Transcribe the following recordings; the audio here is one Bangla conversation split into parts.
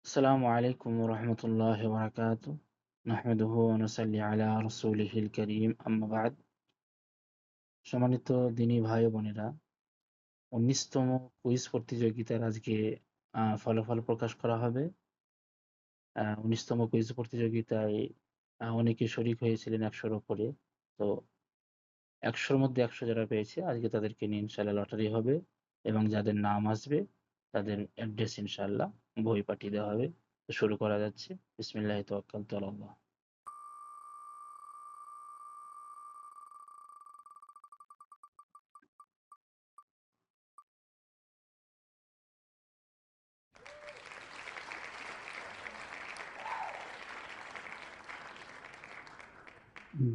আসসালামু আলাইকুম ওরহমতুল্লাহ বারাকাতু নাহমাদুহু ওয়া নুসাল্লি আলা রাসূলিহিল কারীম আম্মা বা'দ। সম্মানিত দিনী ভাই ও বোনেরা, ১৯তম কুইজ প্রতিযোগিতার আজকে ফলাফল প্রকাশ করা হবে। ১৯তম কুইজ প্রতিযোগিতায় অনেকে শরিক হয়েছিলেন ১০০ র উপরে। তো ১০০ র মধ্যে ১০০ যারা পেয়েছে আজকে তাদেরকে নিয়ে ইনশাআল্লাহ লটারি হবে এবং যাদের নাম আসবে তাদের অ্যাড্রেস ইনশাআল্লাহ বই পাঠিয়ে দেওয়া হবে। তো শুরু করা যাচ্ছে। বিসমিল্লাহি তাওয়াক্কালতু আলাল্লাহ।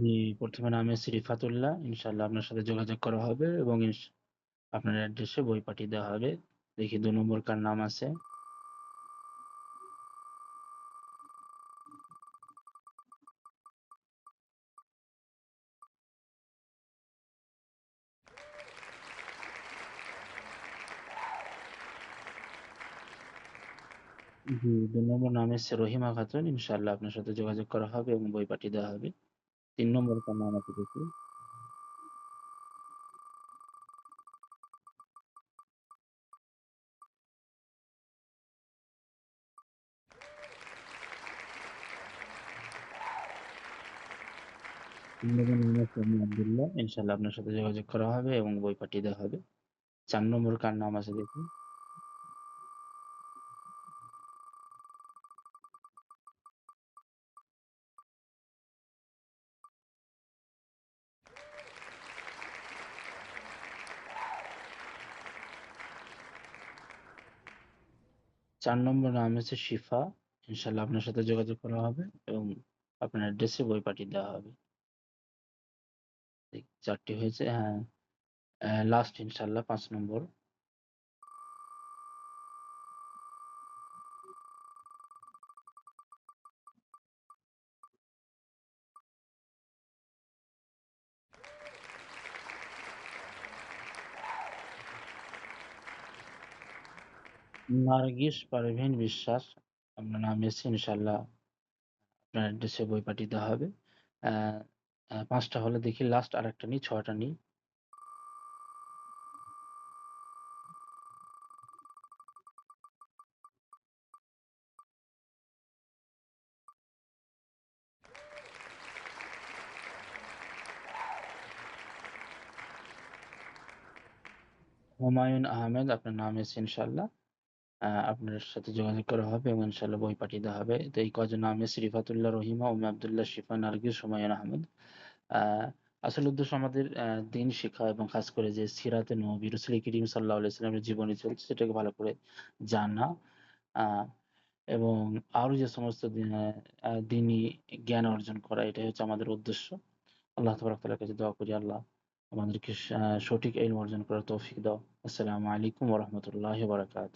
জি, ১ম এ নাম এসেছে রিফাতুল্লাহ। ইনশাআল্লাহ আপনার সাথে যোগাযোগ করা হবে এবং আপনার অ্যাড্রেসে বই পাঠিয়ে দেওয়া হবে। দেখি ২ নম্বর কার নাম আছে। জি, ২ নম্বর নাম এসেছে রহিমা খাতুন। ইনশাআল্লাহ আপনার সাথে যোগাযোগ করা হবে এবং বই পাঠিয়ে দেওয়া হবে। ৩ নম্বর কার নাম আছে দেখি। ৩ নম্বর নাম আছে উম্মে আব্দুল্লাহ। ইনশাআল্লাহ আপনার সাথে যোগাযোগ করা হবে এবং বই পাঠিয়ে দেওয়া হবে। ৪ নম্বর কার নাম আছে দেখি। ৪ নম্বর নাম হচ্ছে শিফা। ইনশাআল্লাহ আপনার সাথে যোগাযোগ করা হবে এবং আপনার অ্যাড্রেসে বই পাঠিয়ে দেওয়া হবে। ৪ টি হয়েছে, হ্যাঁ। লাস্ট ইনশাআল্লাহ ৫ নম্বর। নার্গিস পারভীন বিশ্বাস। আপনার নাম এসেছে ইনশাআল্লাহ আপনার অ্যাড্রেসে বই পাঠিয়ে দেওয়া হবে। আ আ ৫ টা হলে দেখি লাস্ট আরেকটা নিই, ৬ টা নিই। হুমায়ূন আহমেদ আপনার নাম এসেছে ইনশাআল্লাহ। আপনার সাথে যোগাযোগ করা হবে এবং ইনশাআল্লাহ বই পাঠিয়ে দেওয়া হবে। তো এই কজন নাম এসেছে রিফাতুল্লাহ, রহিমা, উম্মে আব্দুল্লাহ, শিফা, নার্গিস, হুমায়ূন আহমেদ। আ আসল উদ্দেশ্য আমাদের দ্বীন শিখা এবং খাস করে যে সিরাতে নবী রাসূল করিম সাল্লাল্লাহু আলাইহি ওয়াসাল্লামের জীবনী চলছে সেটাকে ভালো করে জানা। আ এবং আরো যে সমস্ত দ্বীনি জ্ঞান অর্জন করা, এটাই হচ্ছে আমাদের উদ্দেশ্য। আল্লাহ তাবারাক তাআলার কাছে দোয়া করি, আল্লাহ আমাদেরকে সঠিক ইলম অর্জন করার তৌফিক দাও। আসসালামু আলাইকুম ওয়া রাহমাতুল্লাহি ওয়া বারাকাতুহু।